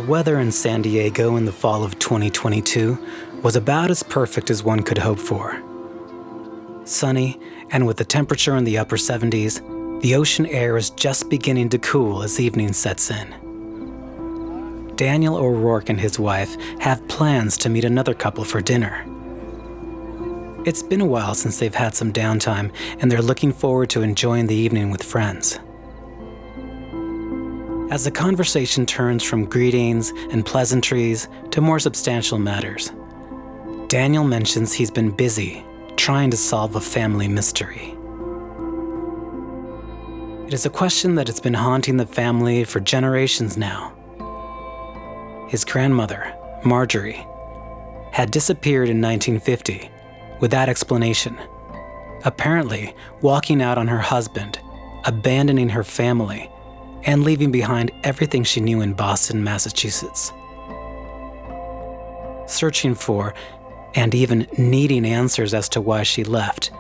The weather in San Diego in the fall of 2022 was about as perfect as one could hope for. Sunny, and with the temperature in the upper 70s, the ocean air is just beginning to cool as evening sets in. Daniel O'Rourke and his wife have plans to meet another couple for dinner. It's been a while since they've had some downtime, and they're looking forward to enjoying the evening with friends. As the conversation turns from greetings and pleasantries to more substantial matters, Daniel mentions he's been busy trying to solve a family mystery. It is a question that has been haunting the family for generations now. His grandmother, Marjorie, had disappeared in 1950 without explanation, apparently walking out on her husband, abandoning her family, and leaving behind everything she knew in Boston, Massachusetts. Searching for, and even needing answers as to why she left,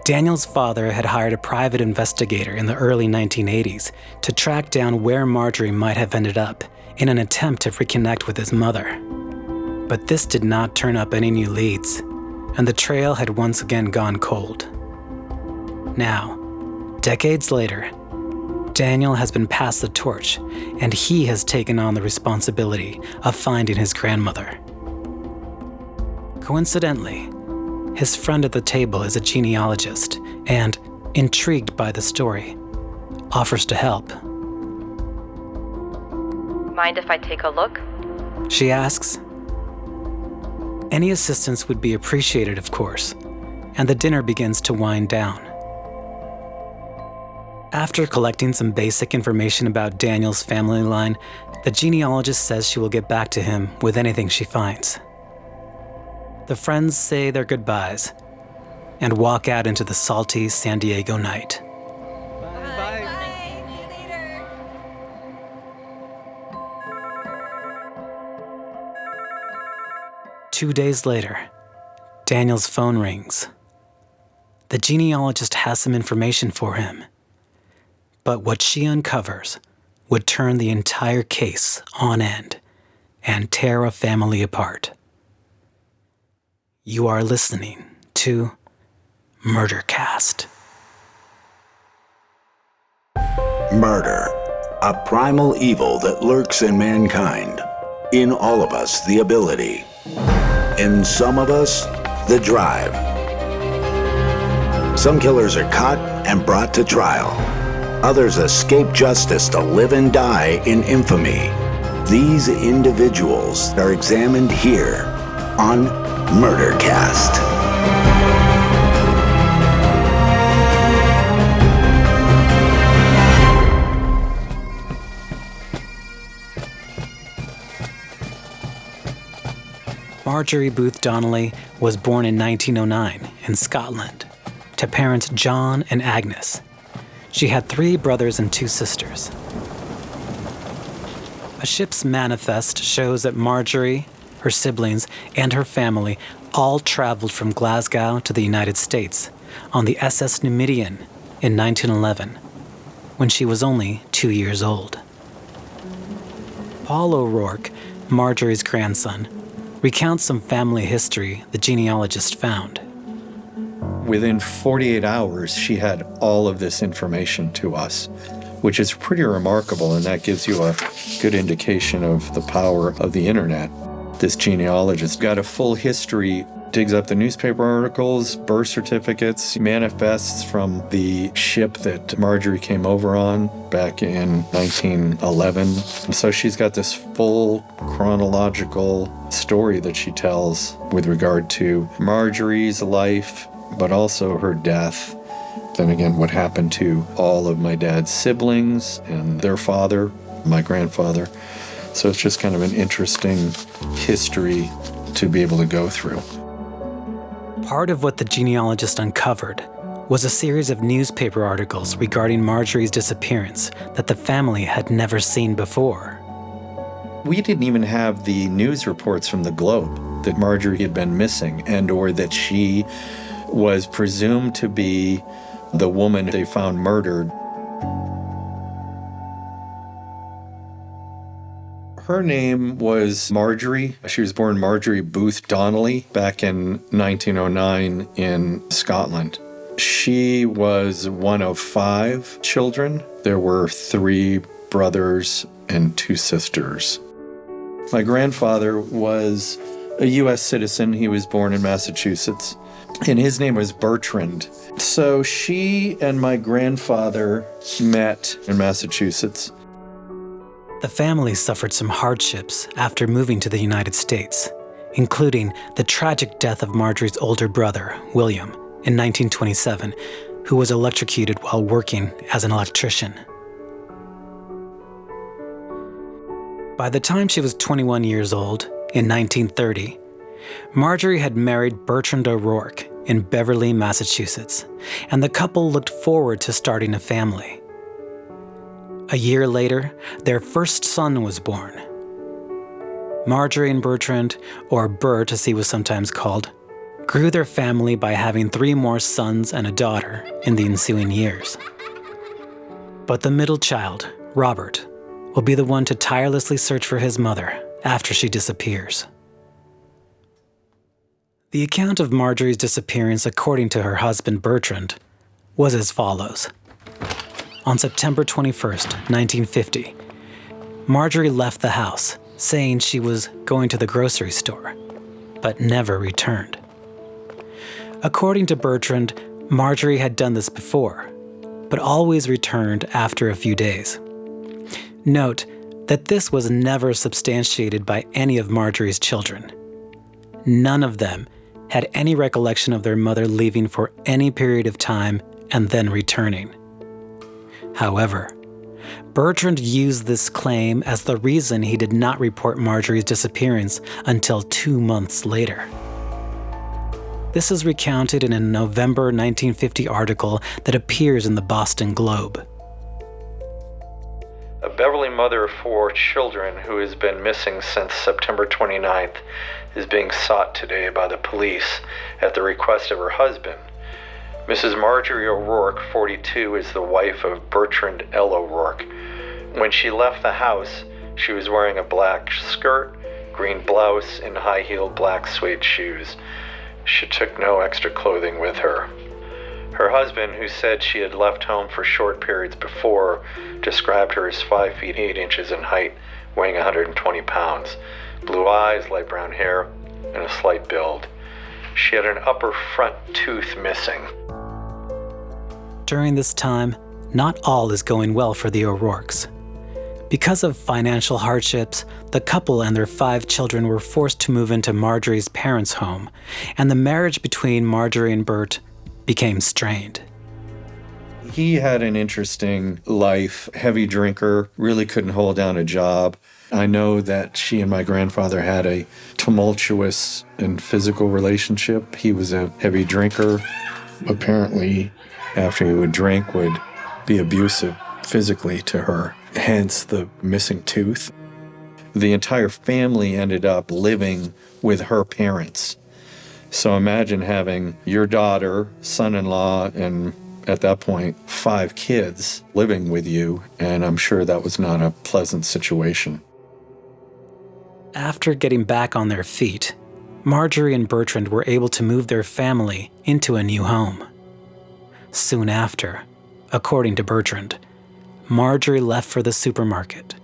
Daniel's father had hired a private investigator in the early 1980s to track down where Marjorie might have ended up in an attempt to reconnect with his mother. But this did not turn up any new leads, and the trail had once again gone cold. Now, decades later, Daniel has been passed the torch, and he has taken on the responsibility of finding his grandmother. Coincidentally, his friend at the table is a genealogist and, intrigued by the story, offers to help. Mind if I take a look? She asks. Any assistance would be appreciated, of course, and the dinner begins to wind down. After collecting some basic information about Daniel's family line, the genealogist says she will get back to him with anything she finds. The friends say their goodbyes and walk out into the salty San Diego night. Bye. See you later. 2 days later, Daniel's phone rings. The genealogist has some information for him, but what she uncovers would turn the entire case on end and tear a family apart. You are listening to Murdercast. Murder, a primal evil that lurks in mankind. In all of us, the ability. In some of us, the drive. Some killers are caught and brought to trial. Others escape justice to live and die in infamy. These individuals are examined here on Murdercast. Marjorie Booth Donnelly was born in 1909 in Scotland to parents John and Agnes. She had 3 brothers and 2 sisters. A ship's manifest shows that Marjorie, her siblings, and her family all traveled from Glasgow to the United States on the SS Numidian in 1911, when she was only 2 years old. Paul O'Rourke, Marjorie's grandson, recounts some family history the genealogist found. Within 48 hours, she had all of this information to us, which is pretty remarkable, and that gives you a good indication of the power of the internet. This genealogist got a full history, digs up the newspaper articles, birth certificates, manifests from the ship that Marjorie came over on back in 1911. So she's got this full chronological story that she tells with regard to Marjorie's life, but also her death. Then again, what happened to all of my dad's siblings and their father, my grandfather. So it's just kind of an interesting history to be able to go through. Part of what the genealogist uncovered was a series of newspaper articles regarding Marjorie's disappearance that the family had never seen before. We didn't even have the news reports from the Globe that Marjorie had been missing and or that she was presumed to be the woman they found murdered. Her name was Marjorie. She was born Marjorie Booth Donnelly back in 1909 in Scotland. She was one of 5 children. There were 3 brothers and 2 sisters. My grandfather was a U.S. citizen. He was born in Massachusetts, and his name was Bertrand. So she and my grandfather met in Massachusetts. The family suffered some hardships after moving to the United States, including the tragic death of Marjorie's older brother, William, in 1927, who was electrocuted while working as an electrician. By the time she was 21 years old, in 1930, Marjorie had married Bertrand O'Rourke in Beverly, Massachusetts, and the couple looked forward to starting a family. A year later, their first son was born. Marjorie and Bertrand, or Bert as he was sometimes called, grew their family by having 3 more sons and a daughter in the ensuing years. But the middle child, Robert, will be the one to tirelessly search for his mother after she disappears. The account of Marjorie's disappearance, according to her husband Bertrand, was as follows. On September 21st, 1950, Marjorie left the house, saying she was going to the grocery store, but never returned. According to Bertrand, Marjorie had done this before, but always returned after a few days. Note that this was never substantiated by any of Marjorie's children. None of them had any recollection of their mother leaving for any period of time and then returning. However, Bertrand used this claim as the reason he did not report Marjorie's disappearance until 2 months later. This is recounted in a November 1950 article that appears in the Boston Globe. A Beverly mother of 4 children who has been missing since September 29th is being sought today by the police at the request of her husband. Mrs. Marjorie O'Rourke, 42, is the wife of Bertrand L. O'Rourke. When she left the house, she was wearing a black skirt, green blouse, and high-heeled black suede shoes. She took no extra clothing with her. Her husband, who said she had left home for short periods before, described her as 5 feet 8 inches in height, weighing 120 pounds, blue eyes, light brown hair, and a slight build. She had an upper front tooth missing. During this time, not all is going well for the O'Rourkes. Because of financial hardships, the couple and their 5 children were forced to move into Marjorie's parents' home, and the marriage between Marjorie and Bert became strained. He had an interesting life, heavy drinker, really couldn't hold down a job. I know that she and my grandfather had a tumultuous and physical relationship. He was a heavy drinker. Apparently, after he would drink, would be abusive physically to her, hence the missing tooth. The entire family ended up living with her parents. So imagine having your daughter, son-in-law, and at that point, 5 kids living with you, and I'm sure that was not a pleasant situation. After getting back on their feet, Marjorie and Bertrand were able to move their family into a new home. Soon after, according to Bertrand, Marjorie left for the supermarket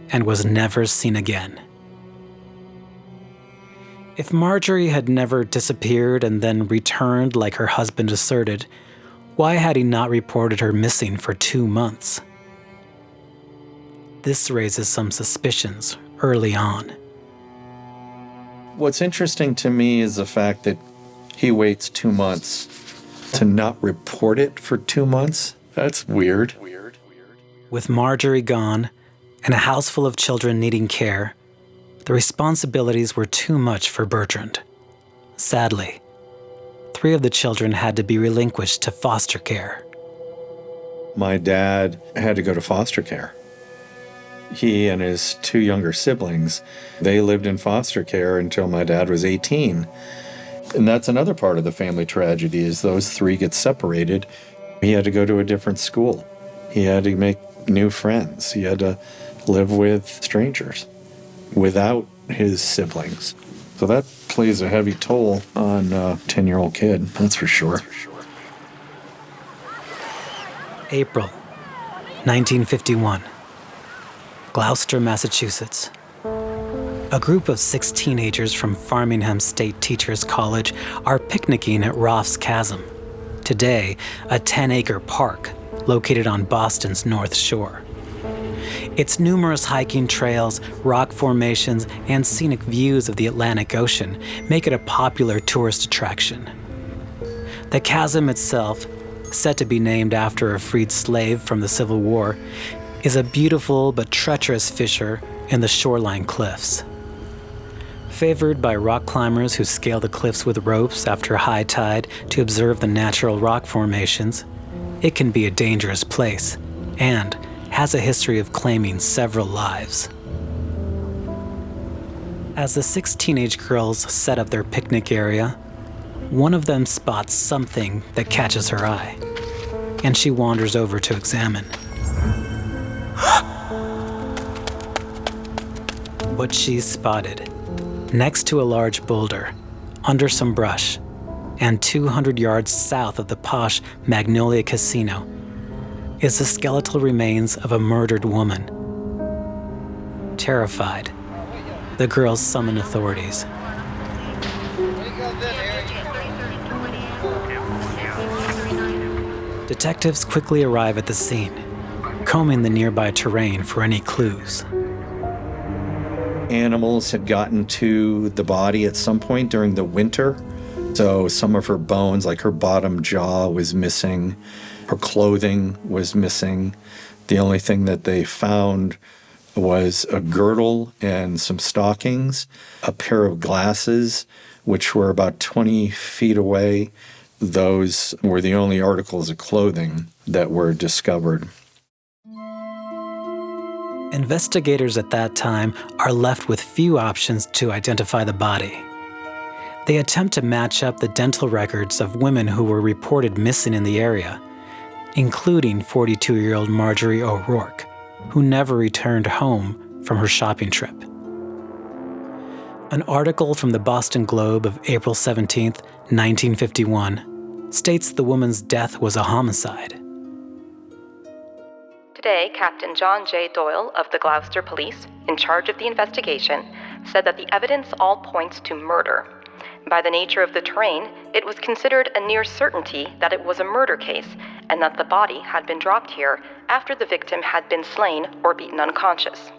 and was never seen again. If Marjorie had never disappeared and then returned like her husband asserted, why had he not reported her missing for 2 months? This raises some suspicions early on. What's interesting to me is the fact that he waits 2 months to not report it for 2 months. That's weird. With Marjorie gone and a house full of children needing care, the responsibilities were too much for Bertrand. Sadly, 3 of the children had to be relinquished to foster care. My dad had to go to foster care. He and his 2 younger siblings, they lived in foster care until my dad was 18. And that's another part of the family tragedy is those 3 get separated. He had to go to a different school. He had to make new friends. He had to live with strangers. without his siblings. So that plays a heavy toll on a 10-year-old kid, that's for sure. April 1951. Gloucester, Massachusetts. A group of 6 teenagers from Farmingham State Teachers College are picnicking at Roth's Chasm, today a 10-acre park located on Boston's North Shore. Its numerous hiking trails, rock formations, and scenic views of the Atlantic Ocean make it a popular tourist attraction. The chasm itself, said to be named after a freed slave from the Civil War, is a beautiful but treacherous fissure in the shoreline cliffs. Favored by rock climbers who scale the cliffs with ropes after high tide to observe the natural rock formations, it can be a dangerous place and has a history of claiming several lives. As the 6 teenage girls set up their picnic area, one of them spots something that catches her eye, and she wanders over to examine. What she's spotted, next to a large boulder, under some brush, and 200 yards south of the posh Magnolia Casino, is the skeletal remains of a murdered woman. Terrified, the girls summon authorities. Detectives quickly arrive at the scene, combing the nearby terrain for any clues. Animals had gotten to the body at some point during the winter, so some of her bones, like her bottom jaw, was missing. Her clothing was missing. The only thing that they found was a girdle and some stockings, a pair of glasses, which were about 20 feet away. Those were the only articles of clothing that were discovered. Investigators at that time are left with few options to identify the body. They attempt to match up the dental records of women who were reported missing in the area, including 42-year-old Marjorie O'Rourke, who never returned home from her shopping trip. An article from the Boston Globe of April 17, 1951, states the woman's death was a homicide. Today, Captain John J. Doyle of the Gloucester Police, in charge of the investigation, said that the evidence all points to murder. By the nature of the terrain, it was considered a near certainty that it was a murder case and that the body had been dropped here after the victim had been slain or beaten unconscious.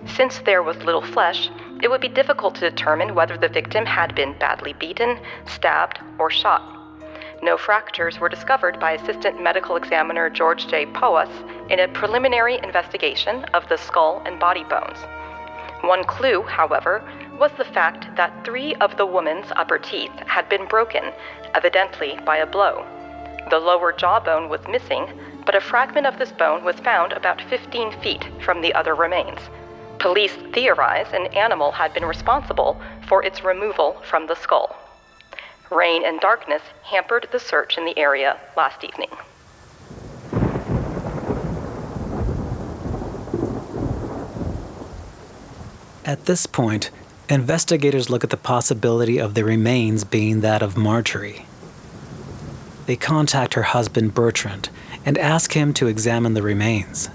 Since there was little flesh, it would be difficult to determine whether the victim had been badly beaten, stabbed, or shot. No fractures were discovered by Assistant Medical Examiner George J. Poas in a preliminary investigation of the skull and body bones. One clue, however, was the fact that 3 of the woman's upper teeth had been broken, evidently by a blow. The lower jawbone was missing, but a fragment of this bone was found about 15 feet from the other remains. Police theorize an animal had been responsible for its removal from the skull. Rain and darkness hampered the search in the area last evening. At this point, investigators look at the possibility of the remains being that of Marjorie. They contact her husband Bertrand and ask him to examine the remains.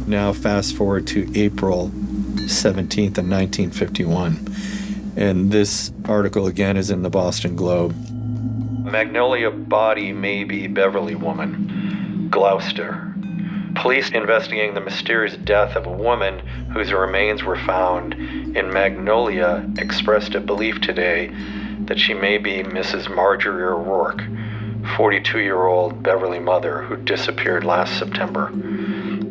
Now fast forward to April 17th of 1951. And this article again is in the Boston Globe. Magnolia body may be Beverly woman, Gloucester. Police investigating the mysterious death of a woman whose remains were found in Magnolia expressed a belief today that she may be Mrs. Marjorie O'Rourke, 42-year-old Beverly mother who disappeared last September.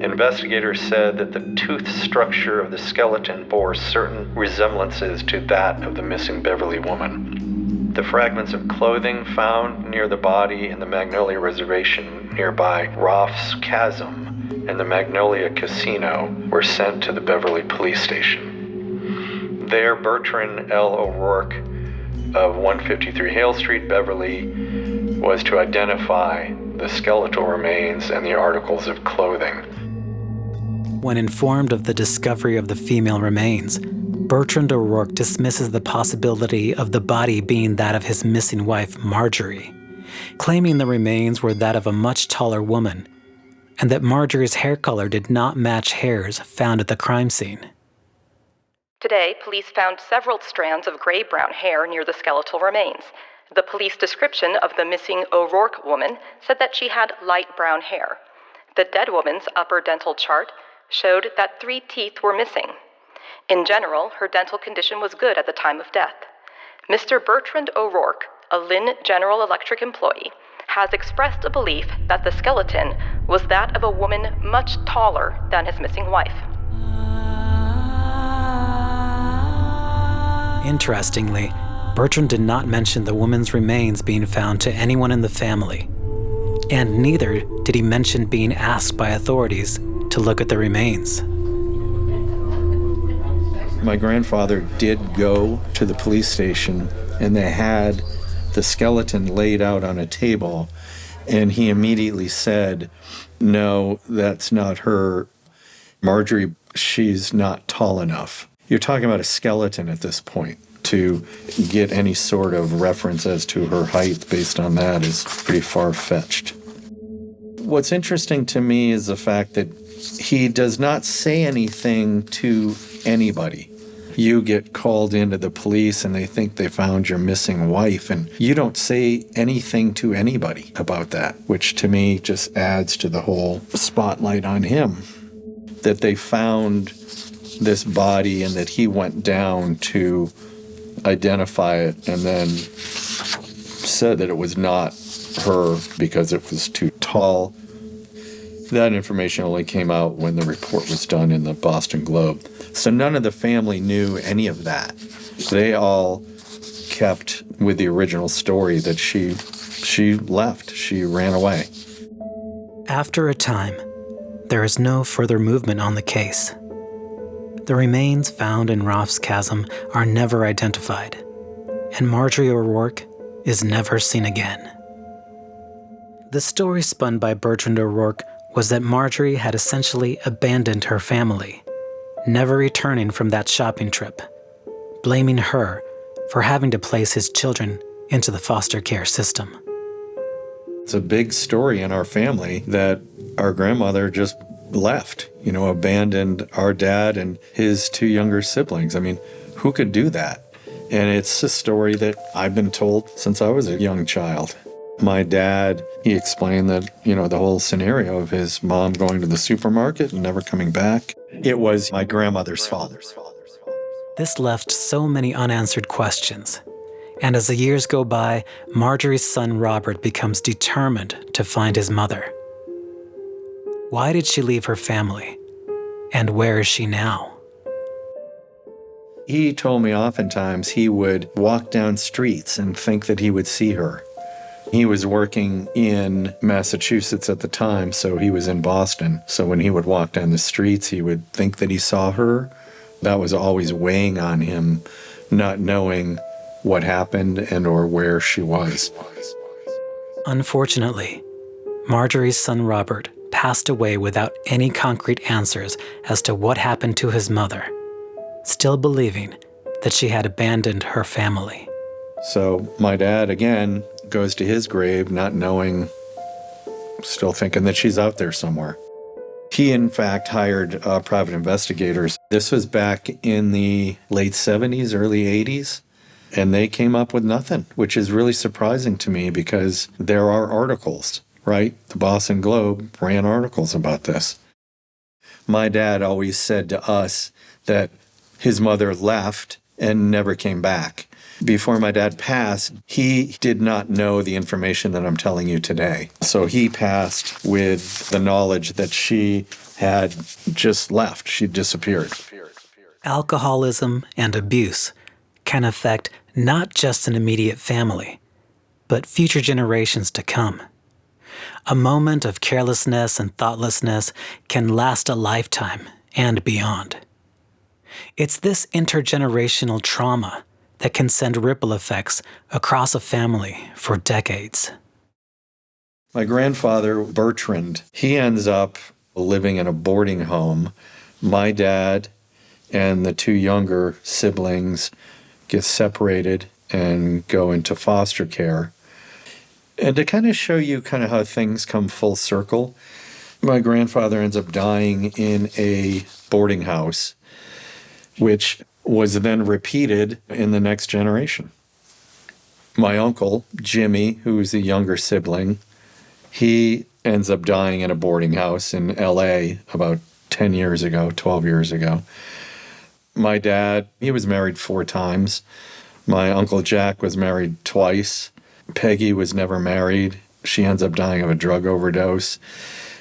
Investigators said that the tooth structure of the skeleton bore certain resemblances to that of the missing Beverly woman. The fragments of clothing found near the body in the Magnolia Reservation nearby Roth's Chasm and the Magnolia Casino were sent to the Beverly Police Station. There, Bertrand L. O'Rourke of 153 Hale Street, Beverly, was to identify the skeletal remains and the articles of clothing. When informed of the discovery of the female remains, Bertrand O'Rourke dismisses the possibility of the body being that of his missing wife, Marjorie, claiming the remains were that of a much taller woman, and that Marjorie's hair color did not match hairs found at the crime scene. Today, police found several strands of gray-brown hair near the skeletal remains. The police description of the missing O'Rourke woman said that she had light brown hair. The dead woman's upper dental chart showed that 3 teeth were missing. In general, her dental condition was good at the time of death. Mr. Bertrand O'Rourke, a Lynn General Electric employee, has expressed a belief that the skeleton was that of a woman much taller than his missing wife. Interestingly, Bertrand did not mention the woman's remains being found to anyone in the family, and neither did he mention being asked by authorities to look at the remains. My grandfather did go to the police station, and they had the skeleton laid out on a table, and he immediately said, "No, that's not her. Marjorie, she's not tall enough." You're talking about a skeleton at this point. To get any sort of reference as to her height based on that is pretty far-fetched. What's interesting to me is the fact that he does not say anything to anybody. You get called into the police and they think they found your missing wife, and you don't say anything to anybody about that, which to me just adds to the whole spotlight on him. That they found this body and that he went down to identify it and then said that it was not her because it was too tall. That information only came out when the report was done in the Boston Globe. So none of the family knew any of that. They all kept with the original story that she left, she ran away. After a time, there is no further movement on the case. The remains found in Roth's Chasm are never identified, and Marjorie O'Rourke is never seen again. The story spun by Bertrand O'Rourke was that Marjorie had essentially abandoned her family, never returning from that shopping trip, blaming her for having to place his children into the foster care system. It's a big story in our family that our grandmother just left, abandoned our dad and his 2 younger siblings. I mean, who could do that? And it's a story that I've been told since I was a young child. My dad, he explained that, the whole scenario of his mom going to the supermarket and never coming back, it was my grandmother's fault. This left so many unanswered questions. And as the years go by, Marjorie's son Robert becomes determined to find his mother. Why did she leave her family? And where is she now? He told me oftentimes he would walk down streets and think that he would see her. He was working in Massachusetts at the time, so he was in Boston. So when he would walk down the streets, he would think that he saw her. That was always weighing on him, not knowing what happened and or where she was. Unfortunately, Marjorie's son Robert passed away without any concrete answers as to what happened to his mother, still believing that she had abandoned her family. So my dad, again, goes to his grave not knowing, still thinking that she's out there somewhere. He, in fact, hired private investigators. This was back in the late 70s, early 80s, and they came up with nothing, which is really surprising to me because there are articles, right? The Boston Globe ran articles about this. My dad always said to us that his mother left and never came back. Before my dad passed, he did not know the information that I'm telling you today. So he passed with the knowledge that she had just left. She disappeared. Alcoholism and abuse can affect not just an immediate family, but future generations to come. A moment of carelessness and thoughtlessness can last a lifetime and beyond. It's this intergenerational trauma that can send ripple effects across a family for decades. My grandfather, Bertrand, he ends up living in a boarding home. My dad and the two younger siblings get separated and go into foster care. And to kind of show you kind of how things come full circle, my grandfather ends up dying in a boarding house, which was then repeated in the next generation. My uncle, Jimmy, who's the younger sibling, he ends up dying in a boarding house in LA about 10 years ago, 12 years ago. My dad, he was married 4 times. My Uncle Jack was married twice. Peggy was never married. She ends up dying of a drug overdose.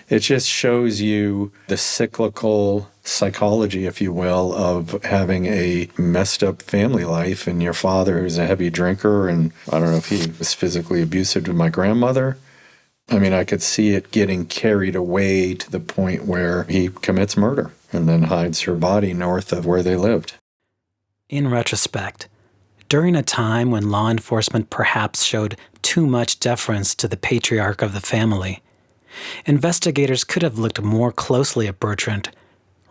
It just shows you the cyclical psychology, if you will, of having a messed up family life, and your father who's a heavy drinker, and I don't know if he was physically abusive to my grandmother. I mean, I could see it getting carried away to the point where he commits murder and then hides her body north of where they lived. In retrospect, during a time when law enforcement perhaps showed too much deference to the patriarch of the family, investigators could have looked more closely at Bertrand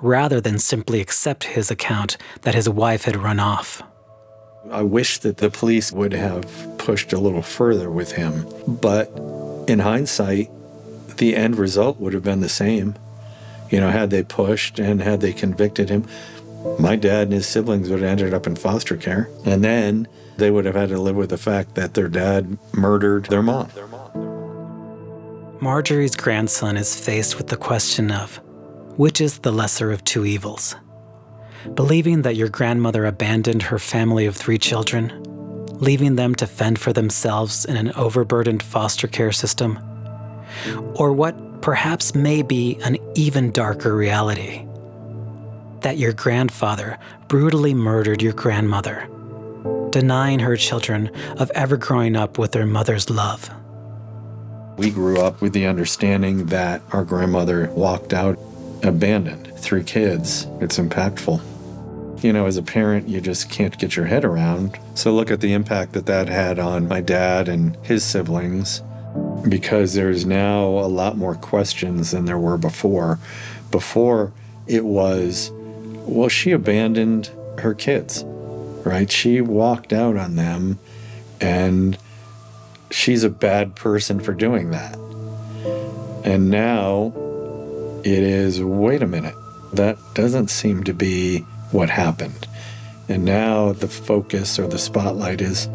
rather than simply accept his account that his wife had run off. I wish that the police would have pushed a little further with him, but in hindsight, the end result would have been the same. You know, had they pushed and had they convicted him, my dad and his siblings would have ended up in foster care. And then they would have had to live with the fact that their dad murdered their mom. Marjorie's grandson is faced with the question of, which is the lesser of two evils? Believing that your grandmother abandoned her family of 3 children, leaving them to fend for themselves in an overburdened foster care system? Or what perhaps may be an even darker reality, that your grandfather brutally murdered your grandmother, denying her children of ever growing up with their mother's love. We grew up with the understanding that our grandmother walked out abandoned 3 kids. It's impactful. You know, as a parent, you just can't get your head around. So look at the impact that that had on my dad and his siblings, because there's now a lot more questions than there were before. Before, it was, well, she abandoned her kids, right? She walked out on them, and she's a bad person for doing that. And now it is, wait a minute, that doesn't seem to be what happened. And now the focus or the spotlight is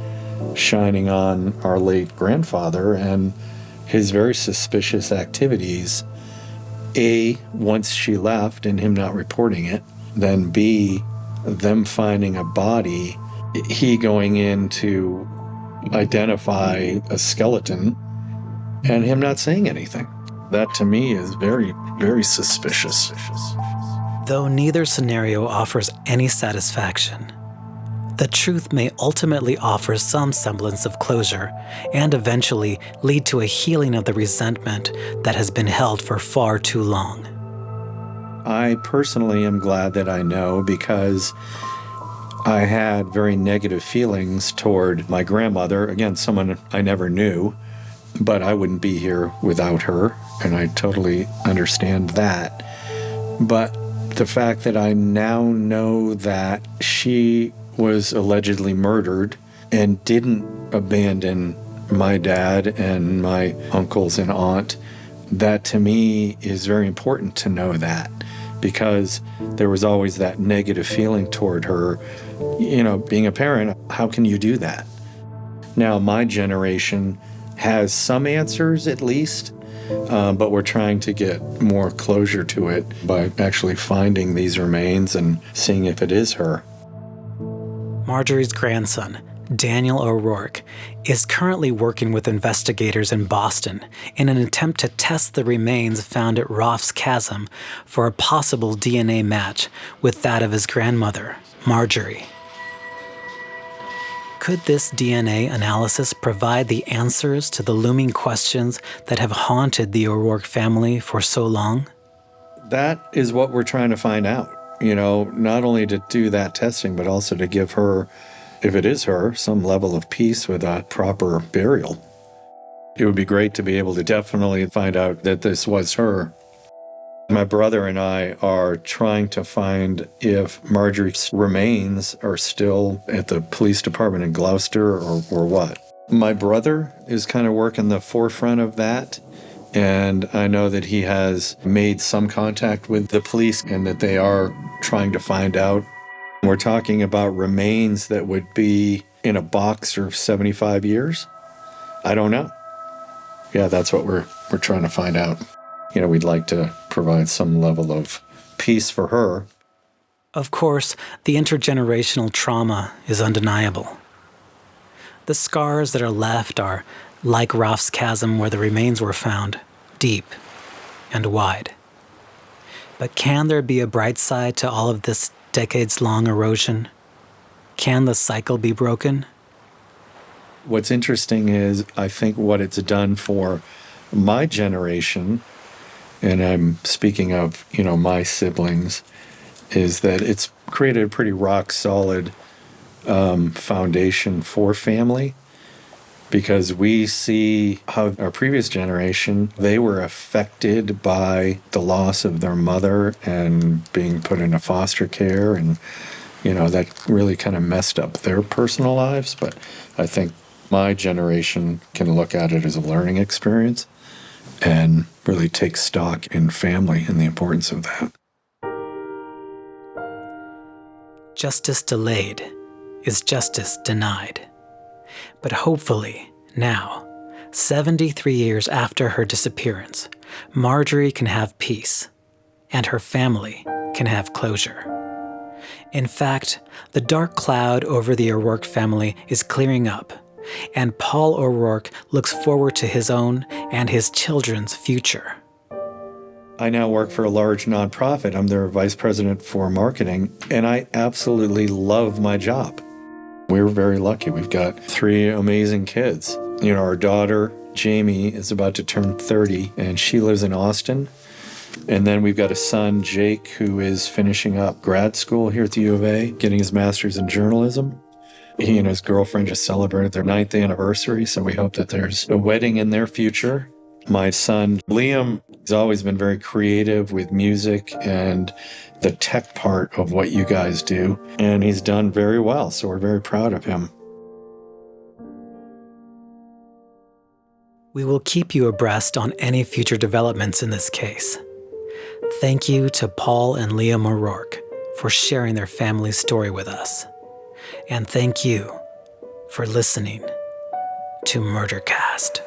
shining on our late grandfather and his very suspicious activities. A, once she left and him not reporting it, then B, them finding a body, he going in to identify a skeleton and him not saying anything. That to me is very, very suspicious. Though neither scenario offers any satisfaction, the truth may ultimately offer some semblance of closure and eventually lead to a healing of the resentment that has been held for far too long. I personally am glad that I know, because I had very negative feelings toward my grandmother. Again, someone I never knew, but I wouldn't be here without her, and I totally understand that. But the fact that I now know that she was allegedly murdered and didn't abandon my dad and my uncles and aunt, that to me is very important to know that, because there was always that negative feeling toward her. You know, being a parent, how can you do that? Now, my generation has some answers at least, but we're trying to get more closure to it by actually finding these remains and seeing if it is her. Marjorie's grandson, Daniel O'Rourke, is currently working with investigators in Boston in an attempt to test the remains found at Roth's Chasm for a possible DNA match with that of his grandmother, Marjorie. Could this DNA analysis provide the answers to the looming questions that have haunted the O'Rourke family for so long? That is what we're trying to find out. You know, not only to do that testing, but also to give her, if it is her, some level of peace with a proper burial. It would be great to be able to definitely find out that this was her. My brother and I are trying to find if Marjorie's remains are still at the police department in Gloucester or what. My brother is kind of working the forefront of that, and I know that he has made some contact with the police and that they are trying to find out. We're talking about remains that would be in a box for 75 years. I don't know. Yeah, that's what we're trying to find out. We'd like to provide some level of peace for her. Of course, the intergenerational trauma is undeniable. The scars that are left are like Ralph's chasm where the remains were found, deep and wide. But can there be a bright side to all of this decades-long erosion? Can the cycle be broken? What's interesting is I think what it's done for my generation, and I'm speaking of, my siblings, is that it's created a pretty rock-solid foundation for family, because we see how our previous generation, they were affected by the loss of their mother and being put into foster care, and, that really kind of messed up their personal lives. But I think my generation can look at it as a learning experience and really take stock in family and the importance of that. Justice delayed is justice denied. But hopefully, now, 73 years after her disappearance, Marjorie can have peace, and her family can have closure. In fact, the dark cloud over the O'Rourke family is clearing up, and Paul O'Rourke looks forward to his own and his children's future. I now work for a large nonprofit. I'm their vice president for marketing, and I absolutely love my job. We're very lucky. We've got 3 amazing kids. Our daughter, Jamie, is about to turn 30, and she lives in Austin. And then we've got a son, Jake, who is finishing up grad school here at the U of A, getting his master's in journalism. He and his girlfriend just celebrated their 9th anniversary, so we hope that there's a wedding in their future. My son, Liam, has always been very creative with music and the tech part of what you guys do, and he's done very well, so we're very proud of him. We will keep you abreast on any future developments in this case. Thank you to Paul and Liam O'Rourke for sharing their family's story with us. And thank you for listening to Murdercast.